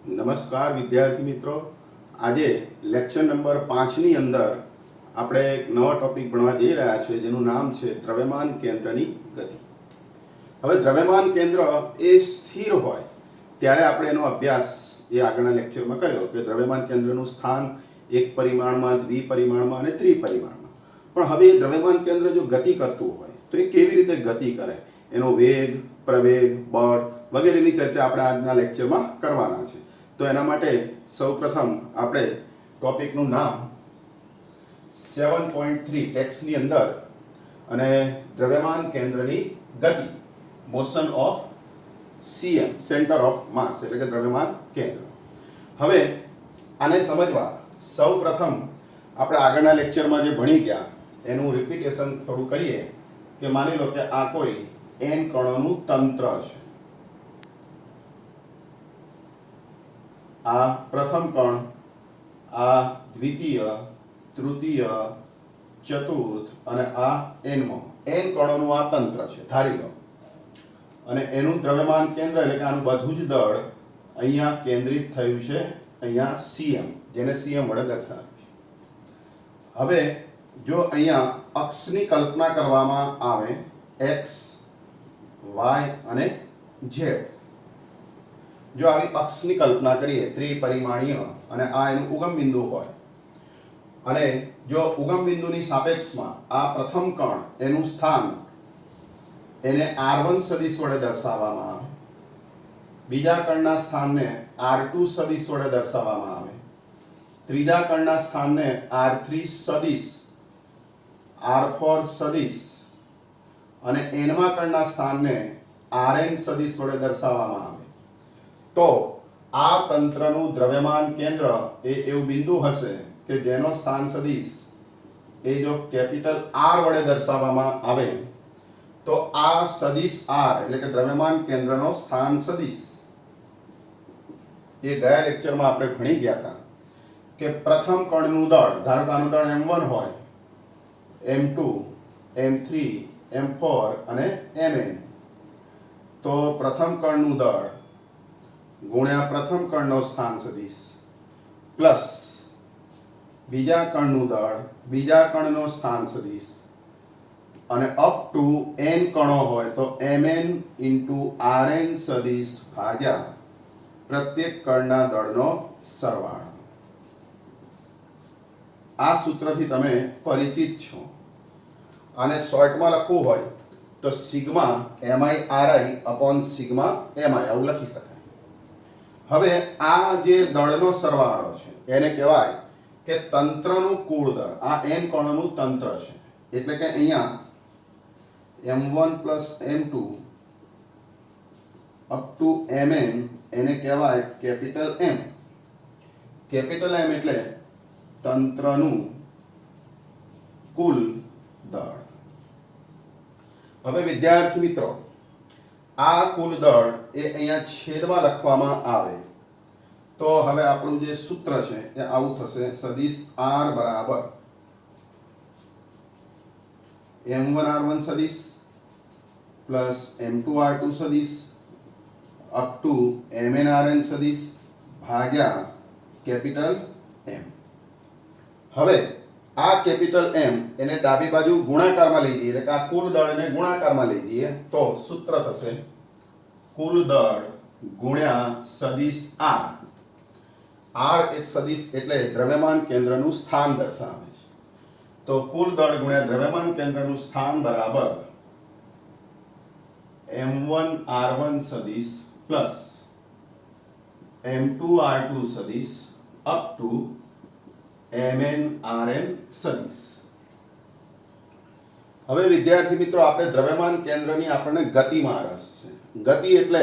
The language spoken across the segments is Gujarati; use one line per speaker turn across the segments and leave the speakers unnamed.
નમસ્કાર વિદ્યાર્થી મિત્રો, આજે લેક્ચર નંબર 5 ની અંદર આપણે એક નવો ટોપિક ભણવા જઈ રહ્યા છીએ જેનું નામ છે દ્રવ્યમાન કેન્દ્રની ગતિ. હવે દ્રવ્યમાન કેન્દ્ર એ સ્થિર હોય ત્યારે આપણે એનો અભ્યાસ એ આગળના લેક્ચરમાં કર્યો કે દ્રવ્યમાન કેન્દ્રનું સ્થાન એક પરિમાણમાં, દ્વિપરિમાણમાં અને ત્રિપરિમાણમાં. પણ હવે એ દ્રવ્યમાન કેન્દ્ર જો ગતિ કરતું હોય તો એ કેવી રીતે ગતિ કરે, એનો વેગ, પ્રવેગ, બળ વગેરેની ચર્ચા આપણે આજના લેક્ચરમાં કરવાના છે. તો એના માટે સૌપ્રથમ આપણે ટોપિકનું નામ 7.3 ટેક્સ્ટની અંદર અને દ્રવ્યમાન કેન્દ્રની ગતિ, motion of CM, centre of માસ એટલે કે દ્રવ્યમાન કેન્દ્ર. હવે આને સમજવા સૌપ્રથમ આપણે આગળના લેક્ચરમાં જે ભણી ગયા એનું રિપીટેશન થોડું કરીએ કે માની લો કે આ કોઈ n કણોનું તંત્ર છે. આ પ્રથમ કણ, આ દ્વિતીય, તૃતીય, ચતુર્થ અને આ n કણોનું આ તંત્ર છે ધારી લો. અને એનું દ્રવ્યમાન કેન્દ્ર એટલે કે આનું બધું જ દળ અહીંયા કેન્દ્રિત થયું છે, અહીંયા cm, જેને cm વડે દર્શાવ્યું છે. હવે જો અહીંયા અક્ષની કલ્પના કરવામાં આવે x, y અને z, જો આવી અક્ષની કલ્પના કરીએ ત્રિપરિમાણીય અને આ એનું ઉગમ બિંદુ હોય અને જો ઉગમ બિંદુની સાપેક્ષમાં આ પ્રથમ કણ એનું સ્થાન એને r1 સદિશ વડે દર્શાવવામાં આવે, બીજા કણના સ્થાનને r2 સદિશ વડે દર્શાવવામાં આવે, ત્રીજા કણના સ્થાનને r3 સદિશ, r4 સદિશ અને nમા કણના સ્થાનને rn સદિશ વડે દર્શાવવામાં આવે, તો આ તંત્રનું દ્રવ્યમાન કેન્દ્ર એ એવું બિંદુ હશે કે જેનો સ્થાન સદિશ એ જો કેપિટલ R વડે દર્શાવવામાં આવે તો આ સદિશ R એટલે કે દ્રવ્યમાન કેન્દ્રનો સ્થાન સદિશ એ ગયા લેક્ચરમાં આપણે ભણી ગયા હતા કે પ્રથમ કણનું દળ, ધારો કે આનું દળ m1 હોય, m2, m3, m4 અને mn, તો પ્રથમ કણનું દળ ગુણ્યા પ્રથમ કણનો સ્થાન સદિશ પ્લસ બીજા કણનું દળ બીજા કણનો સ્થાન સદિશ અને અપ ટુ n કણો હોય તો mn ઇન્ટુ rn સદિશ ભાગ્યા પ્રત્યેક કણના દળનો સરવાળો. આ સૂત્રથી તમે પરિચિત છો. આને શોર્ટમાં લખવું હોય તો sigma mi ri upon sigma mi આવું લખી શકાય. હવે આ જે દળનો સરવાળો છે એને કહેવાય કે તંત્રનું કુળ દળ. આ n કણોનું તંત્ર છે એટલે કે અહીંયા m1 plus m2 up to mn એને કહેવાય કેપિટલ M. કેપિટલ M એટલે તંત્રનું કુલ દળ. હવે વિદ્યાર્થી મિત્રો, આ કુલ દળ એ અહીંયા છેદમાં લખવામાં આવે તો હવે આપણું જે સૂત્ર છે એ આવું થશે: સદિશ R બરાબર m1r1 સદિશ પ્લસ m2r2 સદિશ અપ ટુ mnrn સદિશ ભાગ્યા કેપિટલ M. હવે આ કેપિટલ M એને ડાબી બાજુ ગુણાકારમાં લઈ જઈએ એટલે કે આ કુલ દળને ગુણાકારમાં લઈ જઈએ તો સૂત્ર થશે કુલ દળ ગુણ્યા સદિશ R. R એ સદિશ એટલે દ્રવ્યમાન કેન્દ્રનું સ્થાન દર્શાવે છે. તો કુલ દળ ગુણ્યા દ્રવ્યમાન કેન્દ્રનું સ્થાન બરાબર m1r1 સદિશ પ્લસ m2r2 સદિશ અપ ટુ mnrn સદિશ. હવે વિદ્યાર્થી મિત્રો, આપણે દ્રવ્યમાન કેન્દ્રની આપણને ગતિમાં રસ છે. ગતિ એટલે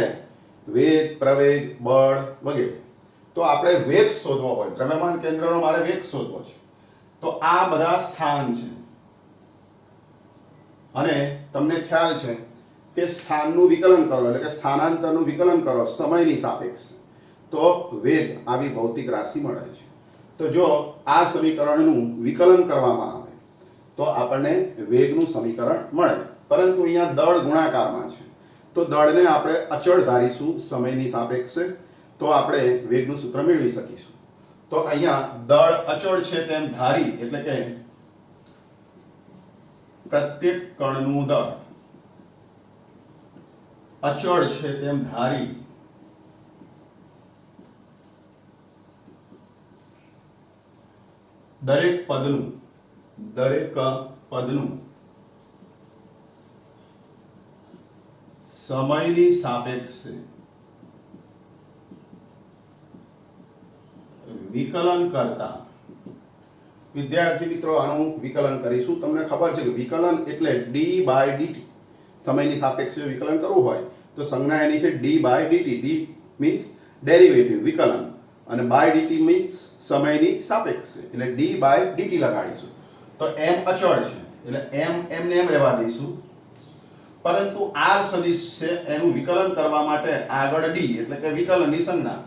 વેગ, પ્રવેગ, બળ વગેરે. તો આપણે વેગ શોધવો હોય, દ્રવ્યમાન કેન્દ્રનો મારે વેગ શોધવો છે, તો આ બધા સ્થાન છે અને તમને ખ્યાલ છે કે સ્થાનનું વિકલન કરો એટલે કે સ્થાનાંતરનું વિકલન કરો સમયની સાપેક્ષે તો વેગ આવી ભૌતિક રાશિ મળે છે. તો જો આ સમીકરણનું વિકલન કરવામાં આવે તો આપણને વેગનું સમીકરણ મળે, પરંતુ અહીંયા દળ ગુણાકારમાં છે તો દળને આપણે અચળ ધારીશું સમયની સાપેક્ષે. તો આપણે વેગનું સૂત્ર મેળવી શકીશું. તો અહીંયા દળ અચળ છે તેમ ધારી એટલે કે પ્રત્યેક કણનું દળ અચળ છે તેમ ધારી દરેક પદનું સમયની સાપેક્ષે વિકલન કરતા. વિદ્યાર્થી મિત્રો આનું વિકલન કરીશું. તમને ખબર છે કે વિકલન એટલે d/dt. સમયની સાપેક્ષે વિકલન કરવું હોય તો સંજ્ઞા એની છે d/dt. d મીન્સ ડેરિવેટિવ વિકલન અને by dt મીન્સ સમયની સાપેક્ષે એટલે d/dt લગાડીશું. તો m અચળ છે એટલે એમને એમ રહેવા દઈશું, પરંતુ r સદિશ છે એનું વિકલન કરવા માટે આગળ d એટલે કે વિકલનની સંજ્ઞા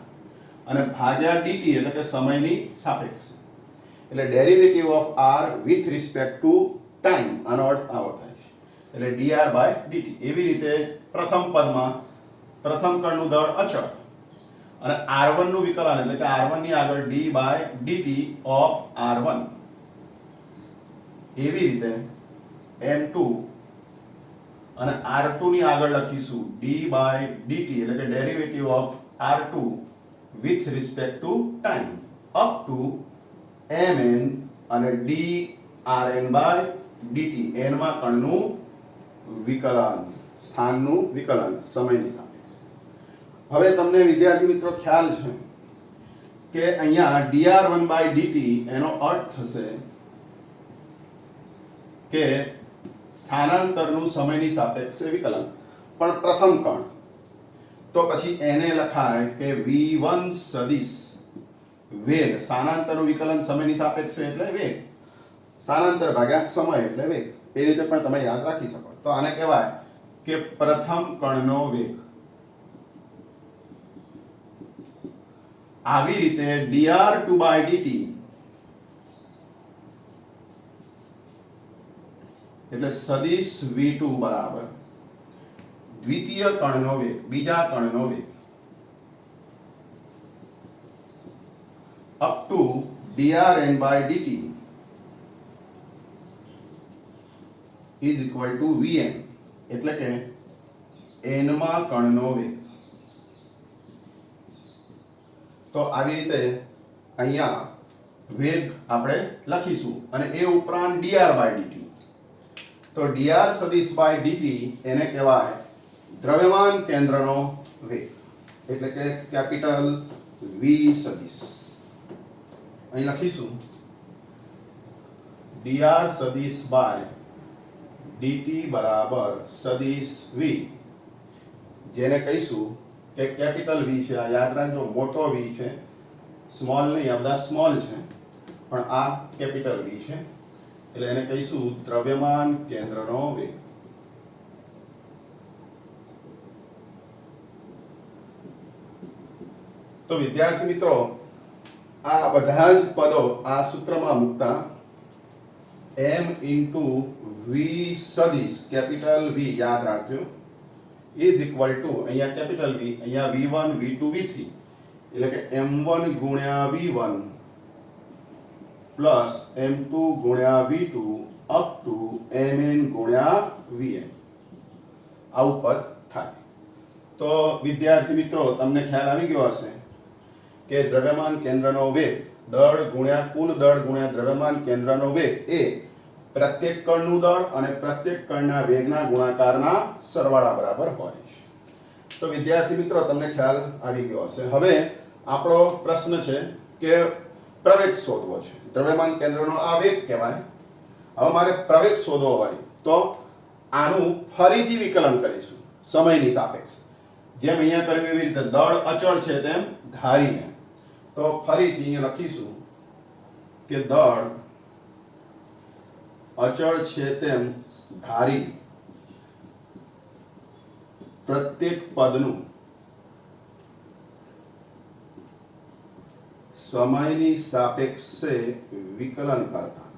અને ભાગ્યા dt એટલે કે સમયની સાપેક્ષે એટલે derivative of r with respect to time. આનો અર્થ આવો થાય છે એટલે dr/dt. એવી રીતે પ્રથમ પદમાં પ્રથમ કણનું દળ અચળ અને r1 નું વિકલન એટલે કે r1 ની આગળ d/dt ઓફ r1. એવી રીતે m2 અને r2 ની આગળ લખીશું d/dt એટલે કે derivative of r2 with respect to time up to mn અને drn/dt. n માં કણનું વિકલન, સ્થાનનું વિકલન સમયની સાપેક્ષે. હવે તમને વિદ્યાર્થી મિત્રો ખ્યાલ છે કે અહીંયા dr1/dt એનો અર્થ થશે કે સ્થાનાંતરનું સમયની સાપેક્ષે વિકલન. પણ પ્રથમ કણ તો પછી એને લખાય કે v1 સદિશ વેગ. સ્થાનાંતરનું વિકલન સમયની સાપેક્ષે એટલે વેગ, સ્થાનાંતર ભાગ્યા સમય એટલે વેગ. એ રીતે પણ તમે યાદ રાખી શકો. તો આને કહેવાય કે પ્રથમ કણનો વેગ. આવી રીતે dr2/dt એટલે સદિશ v2 બરાબર દ્વિતીય કણનો વેગ, બીજા કણનો વેગ up to drn/dt is equal two vn એટલે કે n માં કણનો વેગ. તો આવી રીતે અહીંયા વેગ આપણે લખીશું અને એ ઉપરાંત dr/dt. તો dr સદિશ dt એને કહેવાય દ્રવ્યમાન કેન્દ્રનો વેગ એટલે કે કેપિટલ V સદિશ. અહીં લખીશું dr સદિશ dt બરાબર સદિશ v, જેને કહીશું કે કેપિટલ V છે. આ યાદ રાખજો, મોટો V છે, સ્મોલ નહીં. આ બધા સ્મોલ છે પણ આ કેપિટલ V છે એટલે એને કહીશું દ્રવ્યમાન કેન્દ્રનો વેગ. તો વિદ્યાર્થી મિત્રો આ બધા જ પદો આ સૂત્રમાં મૂકતા m ઇન્ટુ v સદિશ કેપિટલ V યાદ રાખજો ઇઝ ઇક્વલ ટુ અહીંયા કેપિટલ V, અહીંયા v1 v2 v3 એટલે કે m1 ગુણ્યા v1 પ્લસ m2 ગુણ્યા v2 અપ ટુ mn ગુણ્યા vn. આવું પદ થાય. તો વિદ્યાર્થી મિત્રો તમને ખ્યાલ આવી ગયો હશે કે દ્રવ્યમાન કેન્દ્રનો વેગ દળ ગુણ્યા કુલ દળ ગુણ્યા દ્રવ્યમાન કેન્દ્રનો વેગ એ પ્રત્યેક કણનું દળ અને પ્રત્યેક કણના વેગના ગુણાકારના સરવાળા બરાબર હોય છે. તો વિદ્યાર્થી મિત્રો તમને ખ્યાલ આવી ગયો હશે. હવે આપણો પ્રશ્ન છે કે પ્રવેગ શોધવો છે. દ્રવ્યમાન કેન્દ્રનો આ વેગ કહેવાય. હવે મારે પ્રવેગ શોધવો હોય તો આનું ફરીથી વિકલન કરીશું સમયની સાપેક્ષે. જેમ અહીંયા કર્યું એવી રીતે દળ અચળ છે તેમ ધારીને. તો ફરીથી અહીંયા લખીશું કે દળ અચળ છે તેમ ધારી પ્રત્યેક પદનું સમયની સાપેક્ષે વિકલન કરતા.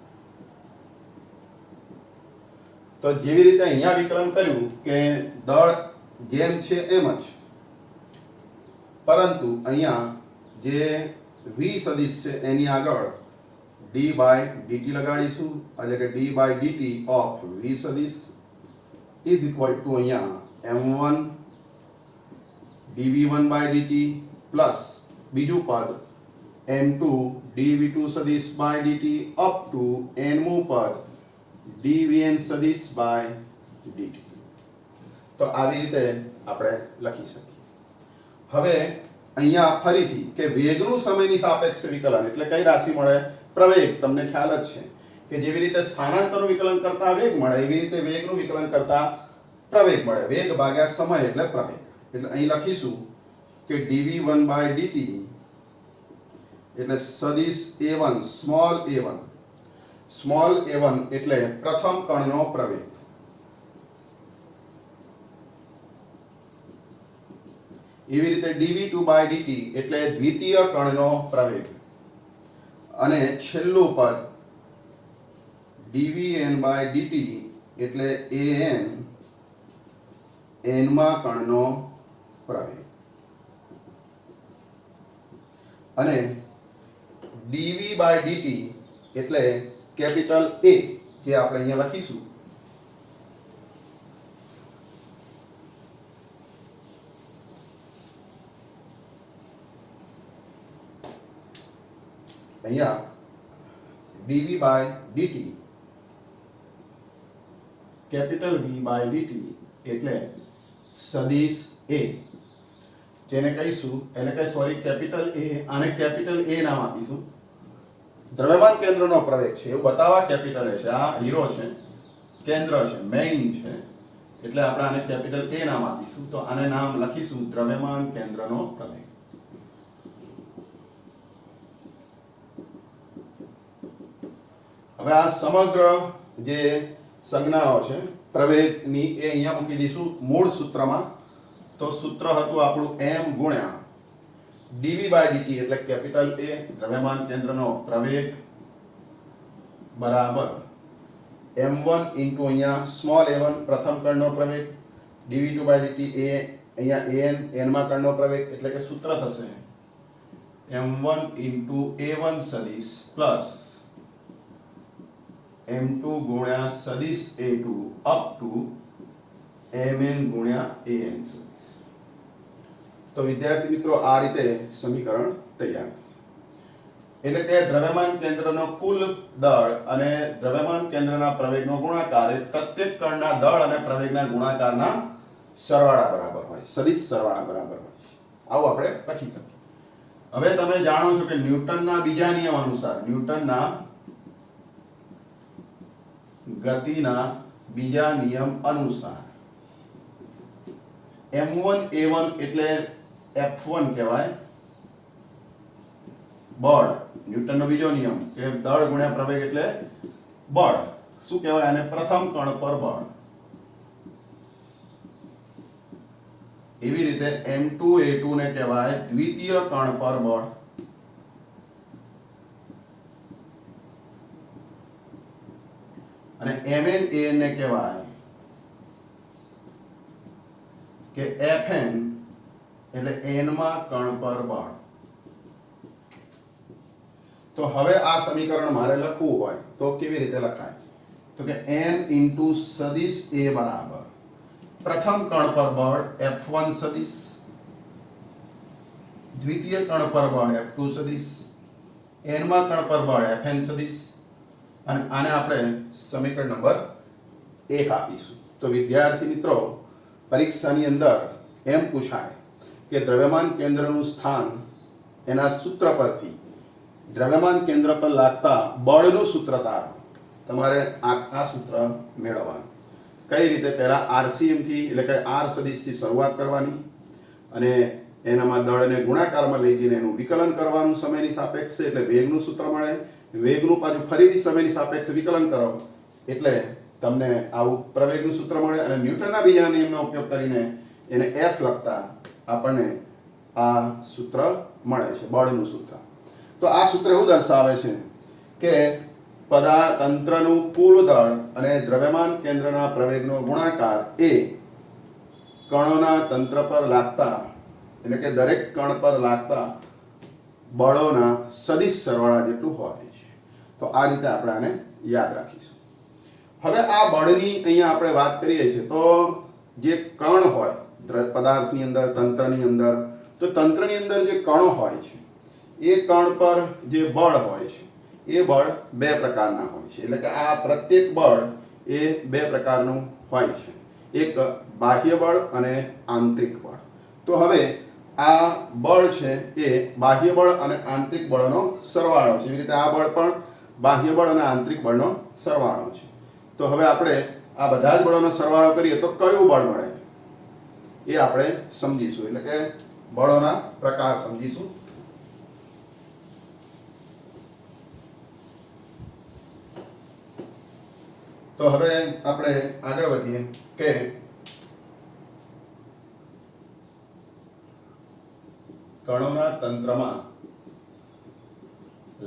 તો જેવી રીતે અહીંયા વિકલન કર્યું કે દળ જેમ છે એમ જ પરંતુ અહીંયા જે v સદિશ છે એની આગળ d બાય dt લગાડીશું, એટલે કે d by dt of v સદિશ ઇઝ ઇક્વલ ટુ અહીંયા m1 dv1 by dt plus બીજું પદ m2 dv2 સદિશ બાય dt અપ ટુ nમું પદ dvn સદિશ બાય dt. તો આવી રીતે આપણે લખી શકીએ. હવે અહીંયા ફરીથી કે વેગનું સમયની સાપેક્ષે વિકલન એટલે કઈ રાશિ મળે? પ્રવેગ. તમને ખ્યાલ જ છે કે જેવી રીતે સ્થાનાંતરનું વિકલન કરતા વેગ મળે એવી રીતે વેગનું વિકલન કરતા પ્રવેગ મળે. વેગ ભાગ્યા સમય એટલે પ્રવેગ. એટલે અહીં લખીશું કે dv1 બાય dt એટલે સદિશ a1 સ્મોલ a1 એટલે પ્રથમ કણનો પ્રવેગ, એવી રીતે dv2 બાય dt એટલે દ્વિતીય કણનો પ્રવેગ, અને છેલ્લું પદ dvn બાય dt એટલે an nમા કણનો પ્રવેગ, અને dv બાય dt એટલે કેપિટલ A જે આપણે અહીંયા લખીશું અહીંયા dv by dt capital V by dt એટલે સદિશ A જેને કહીશું એટલે કે સોરી કેપિટલ A, આને કેપિટલ A નામ આપીશું. દ્રવ્યમાન કેન્દ્રનો પ્રવેગ છે એવું બતાવવા કેપિટલ A છે. આ હીરો છે, કેન્દ્ર છે, મેઇન છે, એટલે આપણે આને કેપિટલ A નામ આપીશું. તો આને નામ લખીશું દ્રવ્યમાન કેન્દ્રનો પ્રવેગ. હવે આ સમગ્ર જે સંજ્ઞાઓ છે પ્રવેગની એ અહીંયા મૂકી દઈશું મૂળ સૂત્રમાં. તો સૂત્ર હતું આપણું m ગુણ્યા dv બાય dt એટલે કેપિટલ A દ્રવ્યમાન કેન્દ્રનો પ્રવેગ બરાબર m1 ઇન્ટુ અહીંયા સ્મોલ a1 પ્રથમ કણનો પ્રવેગ dv2 બાય dt એ અહીંયા an માં કણનો પ્રવેગ એટલે કે સૂત્ર થશે m1 ઇન્ટુ a1 સદિશ પ્લસ m2 ગુણ્યા સદિશ a2 અપ ટુ mn ગુણ્યા an સદિશ. તો વિદ્યાર્થી મિત્રો આ રીતે સમીકરણ તૈયાર થશે. એટલે કે દ્રવ્યમાન કેન્દ્રનો કુલ દળ અને દ્રવ્યમાન કેન્દ્રના પ્રવેગનો ગુણાકાર એ પ્રત્યેક કણના દળ અને પ્રવેગના ગુણાકારના સરવાળા બરાબર હોય, સદિશ સરવાળા બરાબર હોય. આવું આપણે લખી શકીએ. હવે તમે જાણો છો કે ન્યૂટનના બીજા નિયમ અનુસાર, ન્યૂટનના ગતિના બીજા નિયમ અનુસાર m1 a1 એટલે f1 કહેવાય બળ. ન્યૂટનનો બીજો નિયમ કે દળ ગુણ્યા પ્રવેગ એટલે બળ. શું કહેવાય આને? પ્રથમ કણ પર બળ. એવી રીતે m2 a2 ને કહેવાય દ્વિતીય કણ પર બળ. અને mn an ને કહેવાય કે fn એટલે n માં કણ પર બળ. તો હવે આ સમીકરણ મારે લખવું હોય તો કેવી રીતે લખાય? તો કે n ઇન્ટુ સદિશ a બરાબર પ્રથમ કણ પર બળ f1 સદિશ, દ્વિતીય કણ પર બળ f2 સદિશ, n માં કણ પર બળ fn સદિશ, અને આને આપણે સમીકરણ નંબર 1 આપીશું. તો વિદ્યાર્થી મિત્રો પરીક્ષાની અંદર એમ પૂછાય કે દ્રવ્યમાન કેન્દ્રનું સ્થાન એના સૂત્ર પરથી દ્રવ્યમાન કેન્દ્ર પર લાગતા બળનું સૂત્ર તારો. તમારે આ સૂત્ર મેળવવાનું. કઈ રીતે? પહેલા RCM થી એટલે કે R સદિશથી શરૂઆત કરવાની, અને એનામાં દળને ગુણાકારમાં લઈ જઈને એનું વિકલન કરવાનું સમયની સાપેક્ષે એટલે વેગનું સૂત્ર મળે. વેગનું પાછું ફરીથી સમયની સાપેક્ષે વિકલન કરો એટલે તમને આવું પ્રવેગનું સૂત્ર મળે. અને ન્યૂટનના બીજા નિયમનો ઉપયોગ કરીને એને F લખતા આપણને આ સૂત્ર મળે છે, બળનું સૂત્ર. તો આ સૂત્ર એવું દર્શાવે છે કે તંત્રનું કુલ દળ અને દ્રવ્યમાન કેન્દ્રના પ્રવેગનો ગુણાકાર એ કણોના તંત્ર પર લાગતા એટલે કે દરેક કણ પર લાગતા બળોના સદિશ સરવાળા જેટલું હોય છે. તો આ રીતે આપણે આને યાદ રાખીશું. હવે આ બળની અહીંયા આપણે વાત કરીએ છીએ તો જે કણ હોય પદાર્થની અંદર, તંત્રની અંદર, તો તંત્રની અંદર જે કણો હોય છે એ કણ પર જે બળ હોય છે એ બળ બે પ્રકારના હોય છે. એટલે કે આ પ્રત્યેક બળ એ બે પ્રકારનું હોય છે, એક બાહ્ય બળ અને આંતરિક બળ. તો હવે આ બળ છે એ બાહ્ય બળ અને આંતરિક બળનો સરવાળો છે. એવી રીતે આ બળ પણ બાહ્ય બળ અને આંતરિક બળનો સરવાળો છે. તો હવે આપણે આ બધા જ બળોનો સરવાળો કરીએ તો કયું બળ મળે એ આપણે સમજીશું. એટલે કે બળોના પ્રકાર સમજીશું. તો હવે આપણે આગળ વધીએ કે કણોના તંત્રમાં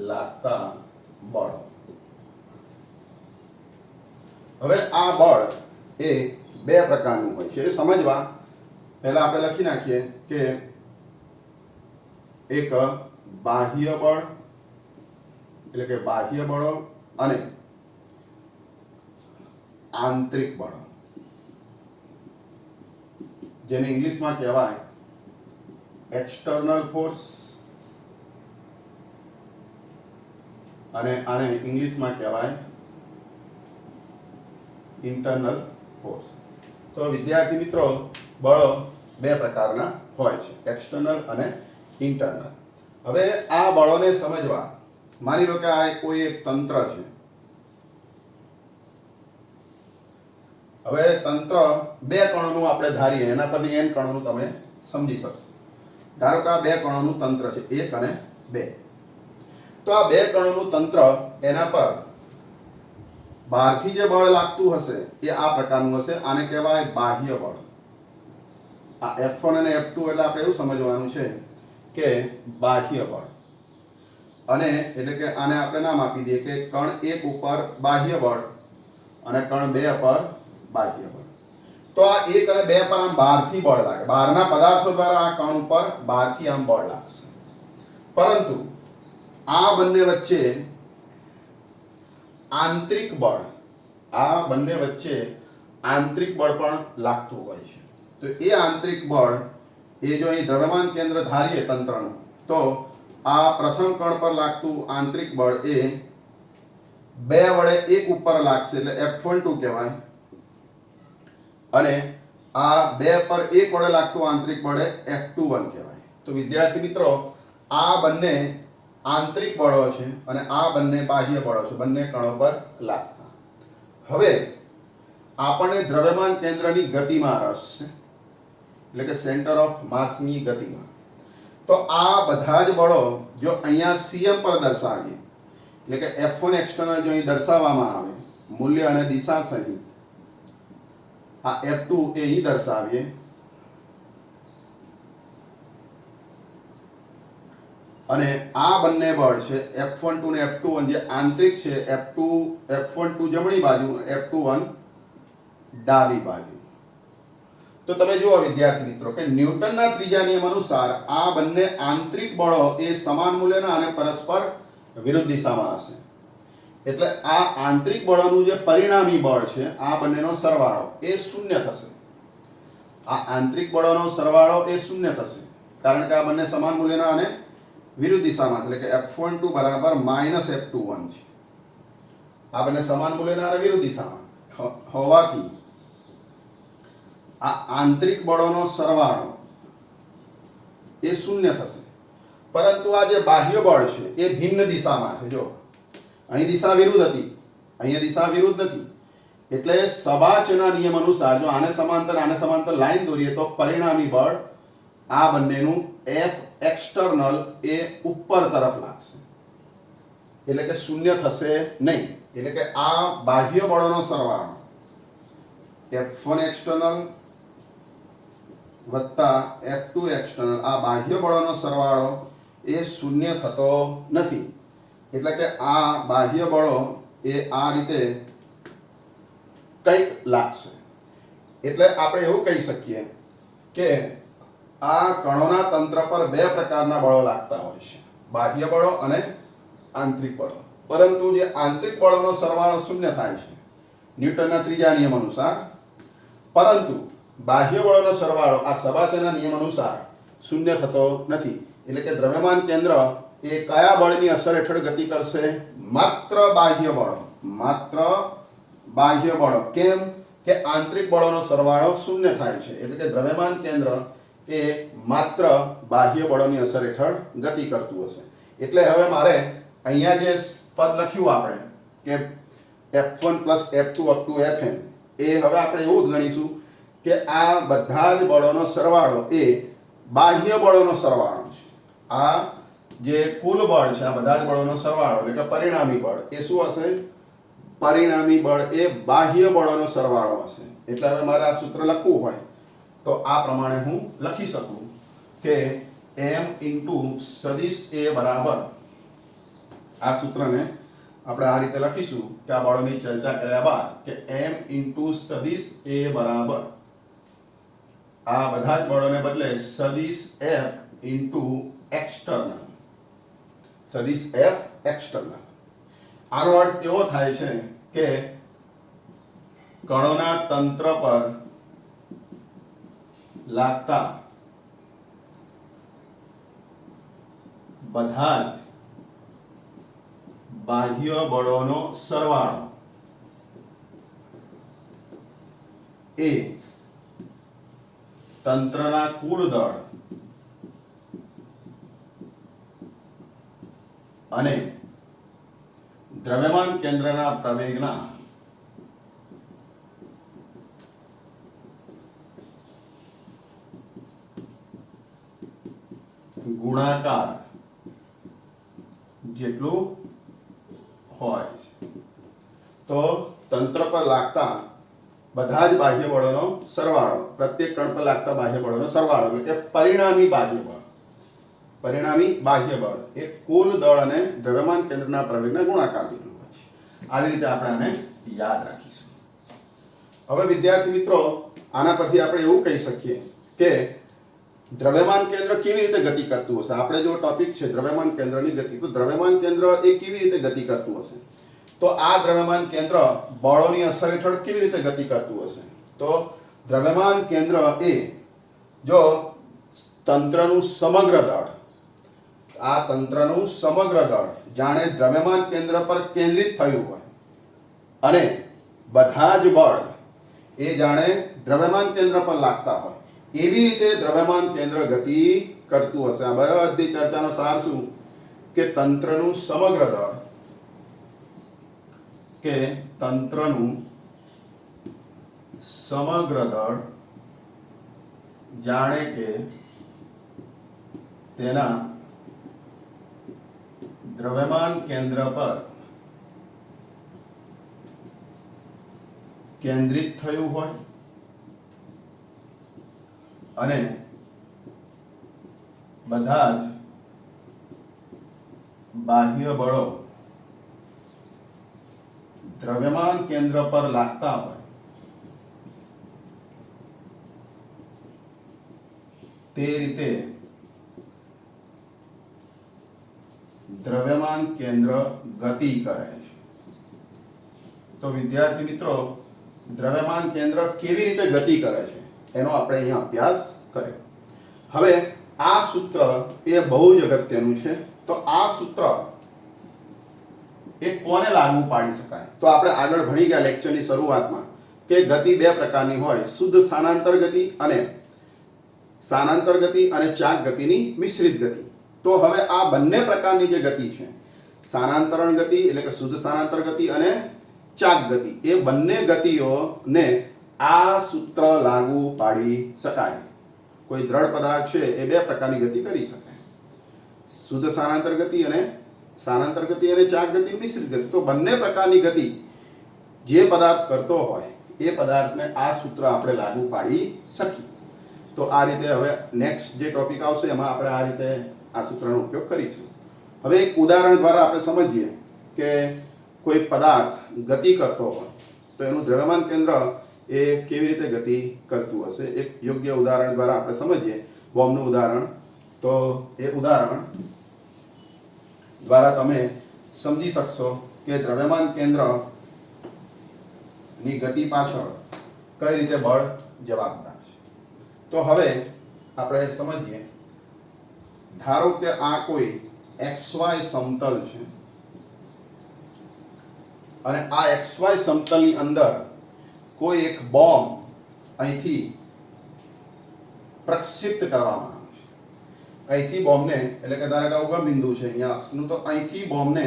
લાગતા બળ. હવે આ બળ એ બે પ્રકારનું હોય છે. એ સમજવા પહેલા આપણે લખી નાખીએ કે એક બાહ્ય બળ એટલે કે બાહ્ય બળો અને આંતરિક બળો, જેને ઇંગ્લિશમાં કહેવાય એક્સટર્નલ ફોર્સ અને આને ઇંગ્લિશમાં કહેવાય ઇન્ટરનલ ફોર્સ. તો વિદ્યાર્થી મિત્રો, બળો બે પ્રકારના હોય છે, એક્સટર્નલ અને ઇન્ટરનલ. હવે આ બળોને સમજવા માની લો કે આ કોઈ એક તંત્ર છે. હવે તંત્ર બે કણોનું આપણે ધારીએ, એના પરથી n કણોનું તમે સમજી શકશો. ધારો કે આ બે કણોનું તંત્ર છે, 1 અને 2. તો આ બે કણોનું તંત્ર, એના પર બહારથી જે બળ લાગતું હશે એ આ પ્રકારનું હશે. આને કહેવાય બાહ્ય બળ. આ F1 અને F2 એટલે આપણે એવું સમજવાનું છે કે બાહ્ય બળ. અને એટલે કે આને આપણે નામ આપી દઈએ કે કણ 1 ઉપર બાહ્ય બળ અને કણ 2 પર બાહ્ય બળ. તો આ 1 અને 2 પર આમ બહારથી બળ લાગે, બહારના પદાર્થો દ્વારા આ કણ ઉપર બહારથી આમ બળ લાગશે. પરંતુ આ બંને વચ્ચે આંતરિક બળ, આ બંને વચ્ચે આંતરિક બળ પણ લાગતું હોય છે. તો એ આંતરિક બળ એ જો અહીં દ્રવ્યમાન કેન્દ્ર ધારીએ તંત્રનું, તો આ પ્રથમ કણ પર લાગતું આંતરિક બળ એ 2 વડે 1 ઉપર લાગશે એટલે F12 કહેવાય. અને આ 2 પર 1 વડે લાગતું આંતરિક બળ એ F21 કહેવાય. તો વિદ્યાર્થી મિત્રો, આ બંને આંતરિક બળો છે અને આ બંને બાહ્ય બળો છે, બંને કણો પર લાગતા. હવે આપણને દ્રવ્યમાન કેન્દ્રની ગતિમાં રસ છે, એટલે કે સેન્ટર ઓફ માસની ગતિમાં. તો આ બધા જ બળો જો અહીંયા cm પર દર્શાવીએ, એટલે કે F1 એક્સટર્નલ જો અહીં દર્શાવવામાં આવે મૂલ્ય અને દિશા સહિત, આ F2 એ અહીં દર્શાવીએ, અને આ બંને બળ છે F12 ને F21 જે આંતરિક છે, F12 જમણી બાજુ, F21 ડાબી બાજુ. તો તમે જુઓ વિદ્યાર્થી મિત્રો કે ન્યૂટનના ત્રીજા નિયમ અનુસાર આ બંને આંતરિક બળો એ સમાન મૂલ્યના અને પરસ્પર વિરુદ્ધ દિશામાં હશે. એટલે આ આંતરિક બળોનું જે પરિણામી બળ છે આ બંનેનો સરવાળો એ શૂન્ય થશે. આ આંતરિક બળોનો સરવાળો એ શૂન્ય થશે, કારણ કે આ બંને સમાન મૂલ્યના અને વિરુદ્ધ દિશામાં, એટલે કે F12 બરાબર -F21 છે. આ બંને સમાન મૂલ્યના અને વિરુદ્ધ દિશામાં હોવાથી આ આંતરિક બળોનો સરવાળો એ શૂન્ય થશે. પરંતુ આ જે બાહ્ય બળ છે એ ભિન્ન દિશામાં છે. જો અહીં દિશા વિરુદ્ધ હતી, અહીંયા દિશા વિરુદ્ધ નથી. એટલે સબાચના નિયમ અનુસાર જો આને સમાંતર લાઈન દોરીએ તો પરિણામી બળ આ બંનેનું F એક્સટર્નલ એ ઉપર તરફ લાગશે, એટલે કે શૂન્ય થશે નહીં. એટલે કે આ બાહ્ય બળોનો સરવાળો F1 એક્સટર્નલ વત્તા F2 એક્સટર્નલ, આ બાહ્ય બળોનો સરવાળો એ શૂન્ય થતો નથી. એટલે કે આ બાહ્ય બળો એ આ રીતે કંઈક લાગશે. એટલે આપણે એવું કહી શકીએ કે આ કણોના તંત્ર પર બે પ્રકારના બળો લાગતા હોય છે, બાહ્ય બળો અને આંતરિક બળો. પરંતુ જે આંતરિક બળોનો સરવાળો શૂન્ય થાય છે ન્યૂટનના ત્રીજા નિયમ અનુસાર, પરંતુ બાહ્ય બળોનો સરવાળો આ સબાચના નિયમ અનુસાર શૂન્ય થતો નથી. એટલે કે દ્રવ્યમાન કેન્દ્ર એ કયા બળની અસર હેઠળ ગતિ કરશે? માત્ર બાહ્ય બળો, માત્ર બાહ્ય બળો. કેમ કે આંતરિક બળોનો સરવાળો શૂન્ય થાય છે. એટલે કે દ્રવ્યમાન કેન્દ્ર એ માત્ર બાહ્ય બળોની અસર હેઠળ ગતિ કરતું હશે. એટલે હવે મારે અહીંયા જે પદ લખ્યું આપણે કે F1 + F2 up to Fn, એ હવે આપણે એવું જ ગણીશું કે આ બધા જ બળોનો સરવાળો એ બાહ્ય બળોનો સરવાળો છે. આ જે કુલ બળ છે આ બધા જ બળોનો સરવાળો એટલે કે પરિણામી બળ એ શું હશે? પરિણામી બળ એ બાહ્ય બળોનો સરવાળો હશે. એટલે હવે મારે આ સૂત્ર લખવું હોય તો આ પ્રમાણે હું લખી શકું કે m * સદિશ a બરાબર, આ સૂત્રને આપણે આ રીતે લખીશું કે આ બળોની ચર્ચા કર્યા બાદ કે m * સદિશ a બરાબર આ બધા જ બળોને બદલે સદિશ f * એક્સટર્નલ, સદિશ f એક્સટર્નલ. આનો અર્થ એવો થાય છે કે કણોના તંત્ર પર લાગતા બધા જ બાહ્ય બળોનો સરવાળો એ તંત્રના કુલ દળ અને દ્રવ્યમાન કેન્દ્રના પ્રવેગના ગુણાકાર જેટલું હોય છે. તો તંત્ર પર લાગતા બધા જ બાહ્ય બળોનો સરવાળો, પ્રત્યેક કણ પર લાગતા બાહ્ય બળોનો સરવાળો એટલે કે પરિણામી બાહ્ય બળ, પરિણામી બાહ્ય બળ એ કુલ દળ અને દ્રવ્યમાન કેન્દ્રના પ્રવેગના ગુણાકાર જેટલું હોય છે. આવી રીતે આપણે આને યાદ રાખીશું. હવે વિદ્યાર્થી મિત્રો, આના પરથી આપણે એવું કહી શકીએ કે દ્રવ્યમાન કેન્દ્ર કેવી રીતે ગતિ કરતું હશે. આપણે જો ટોપિક છે દ્રવ્યમાન કેન્દ્રની ગતિ, તો દ્રવ્યમાન કેન્દ્ર એ કેવી રીતે ગતિ કરતું હશે? તો આ દ્રવ્યમાન કેન્દ્ર બળોની અસર હેઠળ કેવી રીતે ગતિ કરતું હશે? તો દ્રવ્યમાન કેન્દ્ર એ જો તંત્રનું સમગ્ર દળ, આ તંત્રનું સમગ્ર દળ જાણે દ્રવ્યમાન કેન્દ્ર પર કેન્દ્રિત થયું હોય અને બધા જ બળ એ જાણે દ્રવ્યમાન કેન્દ્ર પર લાગતા હોય, એવી રીતે દ્રવ્યમાન કેન્દ્ર ગતિ કરતું હશે. આ બધી ચર્ચાનો સાર શું? કે તંત્રનું સમગ્ર દળ, કે તંત્રનું સમગ્ર દળ જાણે કે તેના દ્રવ્યમાન કેન્દ્ર પર કેન્દ્રિત થયું હોય અને બધા જ બાહ્ય બળો દ્રવ્યમાન કેન્દ્ર પર લાગતા હોય તે રીતે દ્રવ્યમાન કેન્દ્ર ગતિ કરે છે. તો વિદ્યાર્થી મિત્રો, દ્રવ્યમાન કેન્દ્ર કેવી રીતે ગતિ કરે છે એનો આપણે અહીંયા અભ્યાસ કર્યો. હવે આ સૂત્ર એ બહુ જ અગત્યનું છે. તો આ સૂત્ર એ કોને લાગુ પાડી શકાય? તો આપણે આગળ ભણી ગયા લેક્ચરની શરૂઆતમાં કે ગતિ બે પ્રકારની હોય, શુદ્ધ સ્થાનાંતર ગતિ અને સ્થાનાંતર ગતિ અને ચાક ગતિની મિશ્રિત ગતિ. તો હવે આ બંને પ્રકારની જે ગતિ છે, સ્થાનાંતરણ ગતિ એટલે કે શુદ્ધ સ્થાનાંતર ગતિ અને ચાક ગતિ, એ બંને ગતિઓને આ સૂત્ર લાગુ પાડી શકાય. કોઈ દ્રઢ પદાર્થ છે એ બે પ્રકારની ગતિ કરી શકાય, શુદ્ધ સ્થાનાંતર ગતિ અને સ્થાનાંતર ગતિ અને ચાક ગતિ મિશ્રિત ગતિ. તો બંને પ્રકારની ગતિ જે પદાર્થ કરતો હોય એ પદાર્થને આ સૂત્ર આપણે લાગુ પાડી શકીએ. તો આ રીતે હવે નેક્સ્ટ જે ટોપિક આવશે એમાં આપણે આ રીતે આ સૂત્રનો ઉપયોગ કરીશું. હવે એક ઉદાહરણ દ્વારા આપણે સમજીએ કે કોઈ પદાર્થ ગતિ કરતો હોય તો એનું દ્રવ્યમાન કેન્દ્ર એ કેવી રીતે ગતિ કરતું હશે. એક યોગ્ય ઉદાહરણ દ્વારા આપણે સમજીએ. બોમ્બનું ઉદાહરણ, તો એ ઉદાહરણ દ્વારા તમે સમજી શકશો કે દ્રવ્યમાન કેન્દ્રની ગતિ પાછળ કઈ રીતે બળ જવાબદાર છે. તો હવે આપણે સમજીએ. ધારો કે આ કોઈ XY સમતલ છે અને આ XY સમતલની અંદર કોઈ એક બોમ્બ અહીંથી પ્રક્ષિપ્ત કરવામાં આવે છે. અહીંથી બોમ્બને, એટલે કે ધારો કે ઉગમ બિંદુ છે અહીંયા અક્ષનું, તો અહીંથી બોમ્બને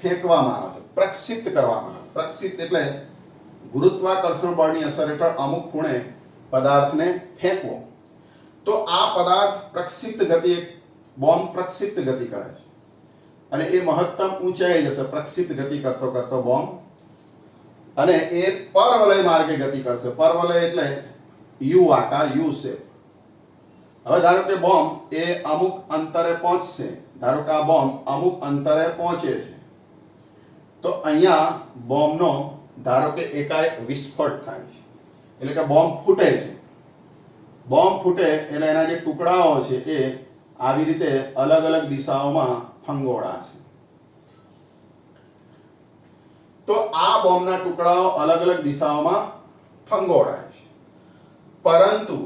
ફેંકવામાં આવે છે, પ્રક્ષિપ્ત કરવામાં આવે. પ્રક્ષિપ્ત એટલે ગુરુત્વાકર્ષણ બળની અસર હેઠળ અમુક ખૂણે પદાર્થને ફેંકવો. તો આ પદાર્થ પ્રક્ષિપ્ત ગતિ, બોમ્બ પ્રક્ષિપ્ત ગતિ કરે છે અને એ મહત્તમ ઊંચાઈ જશે પ્રક્ષિપ્ત ગતિ કરતો કરતો બોમ્બ, અને એ પરવલય માર્ગે ગતિ કરશે. પરવલય એટલે યુ આકાર, યુ શેપ. હવે ધારો કે બોમ્બ એ અમુક અંતરે પહોંચશે, ધારો કે આ બોમ્બ અમુક અંતરે પહોંચે છે, તો અહીંયા બોમ્બનો ધારો કે એકાએક વિસ્ફોટ થાય છે, એટલે કે બોમ્બ ફૂટે છે. બોમ્બ ફૂટે એટલે એના જે ટુકડાઓ છે એ આવી રીતે અલગ અલગ દિશાઓમાં ફંગોળાશે. તો આ બોમ્બના ટુકડાઓ અલગ અલગ દિશાઓમાં ફંગોળાય છે, પરંતુ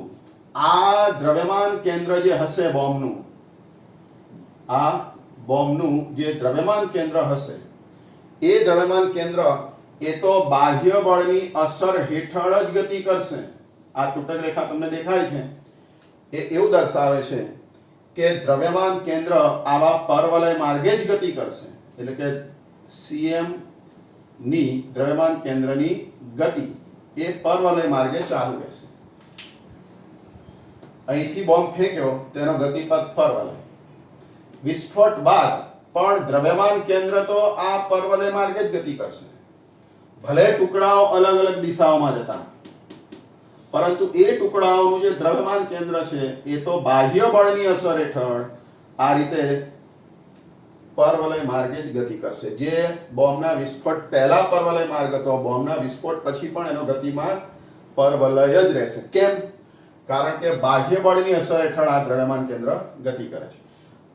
આ દ્રવ્યમાન કેન્દ્ર જે હશે બોમ્બનું, આ બોમ્બનું જે દ્રવ્યમાન કેન્દ્ર હશે, એ દ્રવ્યમાન કેન્દ્ર એ તો બાહ્ય બળની અસર હેઠળ જ ગતિ કરશે. આ તૂટક રેખા તમને દેખાય છે એ એવું દર્શાવે છે કે દ્રવ્યમાન કેન્દ્ર આવા પરવલય માર્ગે જ ગતિ કરશે, એટલે કે CM ની દ્રવ્યમાન કેન્દ્રની ગતિ એ પરવલય માર્ગે ચાલુ રહેશે. અહીંથી બોમ્બ ફેંક્યો તેનો ગતિપથ પરવલય. વિસ્ફોટ બાદ પણ દ્રવ્યમાન કેન્દ્ર તો આ પરવલય માર્ગે જ ગતિ કરશે, ભલે ટુકડાઓ અલગ અલગ દિશાઓમાં જતા, પરંતુ એ ટુકડાઓનું જે દ્રવ્યમાન કેન્દ્ર છે એ તો બાહ્ય બળની અસર હેઠળ આ રીતે પરવલય માર્ગે જ ગતિ કરશે. જે બોમ્બના વિસ્ફોટ પહેલા પરવલય માર્ગ હતો, બોમ્બના વિસ્ફોટ પછી પણ એનો ગતિમાર્ગ પરવલય જ રહેશે. કેમ? કારણ કે બાહ્ય બળની અસર હેઠળ આ દ્રવ્યમાન કેન્દ્ર ગતિ કરે છે.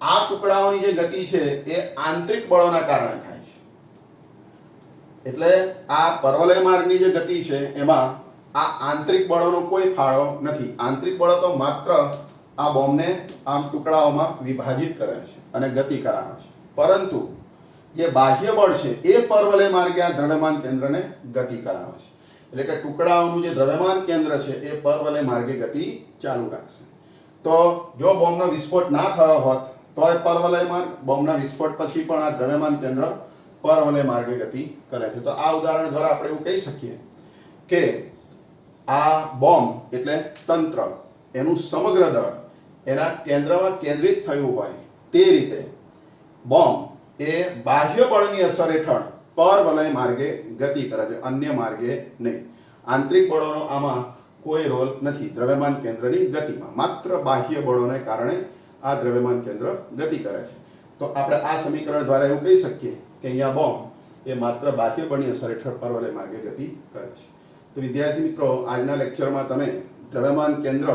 આ ટુકડાઓની જે ગતિ છે એ આંતરિક બળોના કારણે થાય છે. એટલે આ પરવલય માર્ગની જે ગતિ છે એમાં આ આંતરિક બળોનો કોઈ ફાળો નથી. આંતરિક બળો તો માત્ર આ બોમ્બને આમ ટુકડાઓમાં વિભાજિત કરે છે અને ગતિ કરાવે છે, પરંતુ જે બાહ્ય બળ છે એ પરવલય માર્ગે આ દ્રવ્યમાન કેન્દ્રને ગતિ કરાવે છે. એટલે કે ટુકડાઓનું જે દ્રવ્યમાન કેન્દ્ર છે એ પરવલય માર્ગે ગતિ ચાલુ રાખશે. તો જો બોમ્બનો વિસ્ફોટ ના થયો હોત તોય પરવલય માર્ગ, બોમ્બના વિસ્ફોટ પછી પણ આ દ્રવ્યમાન કેન્દ્ર પરવલય માર્ગે ગતિ કરે છે. તો આ ઉદાહરણ દ્વારા આપણે એવું કહી શકીએ કે આ બોમ્બ એટલે તંત્ર, એનું સમગ્ર દળ એના કેન્દ્રમાં કેન્દ્રિત થયું હોય તે રીતે બોમ્બ એ બાહ્ય બળની અસર હેઠળ પરવલય માર્ગે ગતિ કરે છે, અન્ય માર્ગે નહીં. આંતરિક બળોનો આમાં કોઈ રોલ નથી દ્રવ્યમાન કેન્દ્રની ગતિમાં, માત્ર બાહ્ય બળોને કારણે આ દ્રવ્યમાન કેન્દ્ર ગતિ કરે છે. તો આપણે આ સમીકરણ દ્વારા એવું કહી શકીએ કે અહીંયા બોમ્બ એ માત્ર બાહ્ય બળની અસર હેઠળ પરવલય માર્ગે ગતિ કરે છે. તો વિદ્યાર્થી મિત્રો, આજના લેક્ચરમાં તમે દ્રવ્યમાન કેન્દ્ર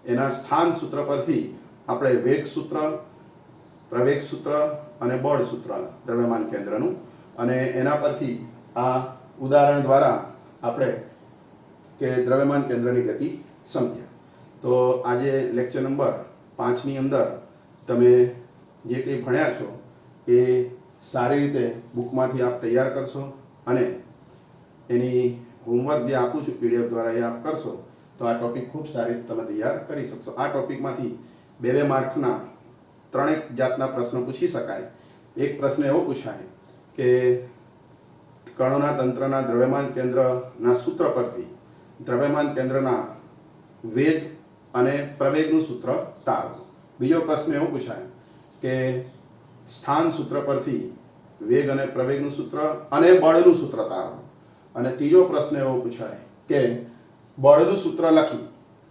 એના સ્થાન સૂત્ર પરથી આપણે વેગ સૂત્ર, પ્રવેગ સૂત્ર અને બળ સૂત્ર દ્રવ્યમાન કેન્દ્રનું, અને એના પરથી આ ઉદાહરણ દ્વારા આપણે કે દ્રવ્યમાન કેન્દ્રની ગતિ સમજ્યા. તો આજે લેક્ચર નંબર 5ની અંદર તમે જે કંઈ ભણ્યા છો એ સારી રીતે બુકમાંથી આપ તૈયાર કરશો અને એની હોમવર્ક જે આપું છું PDF દ્વારા એ આપ કરશો તો આ ટોપિક ખૂબ સારી રીતે તમે તૈયાર કરી શકશો. આ ટોપિકમાંથી 2 માર્ક્સના 3 જાતના પ્રશ્નો પૂછી શકાય. એક પ્રશ્ન એવો પૂછાય કે કણોના તંત્રના દ્રવ્યમાન કેન્દ્રના સૂત્ર પરથી દ્રવ્યમાન કેન્દ્રના વેગ અને પ્રવેગનું સૂત્ર તારવો. બીજો પ્રશ્ન એવો પૂછાય કે સ્થાન સૂત્ર પરથી વેગ અને પ્રવેગનું સૂત્ર અને બળનું સૂત્ર તારવો. અને ત્રીજો પ્રશ્ન એવો પૂછાય કે બળનું સૂત્ર લખી,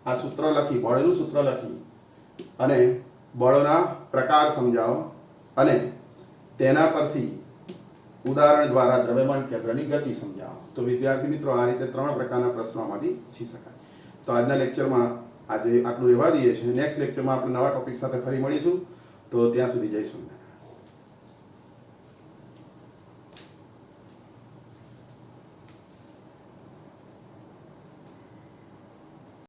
આ સૂત્ર લખી, બળનું સૂત્ર લખી અને બળોના પ્રકાર સમજાવો અને તેના પરથી ઉદાહરણ દ્વારા દ્રવ્યમાન કેન્દ્રની ગતિ સમજાવો. તો વિદ્યાર્થી મિત્રો, આ રીતે 3 પ્રકારના પ્રશ્નોમાંથી પૂછી શકાય. તો આજના લેક્ચરમાં આજે આટલું રહેવા દઈએ છીએ. નેક્સ્ટ લેક્ચરમાં આપણે નવા ટોપિક સાથે ફરી મળીશું. તો ત્યાં સુધી જય સ્વામિનારાયણ.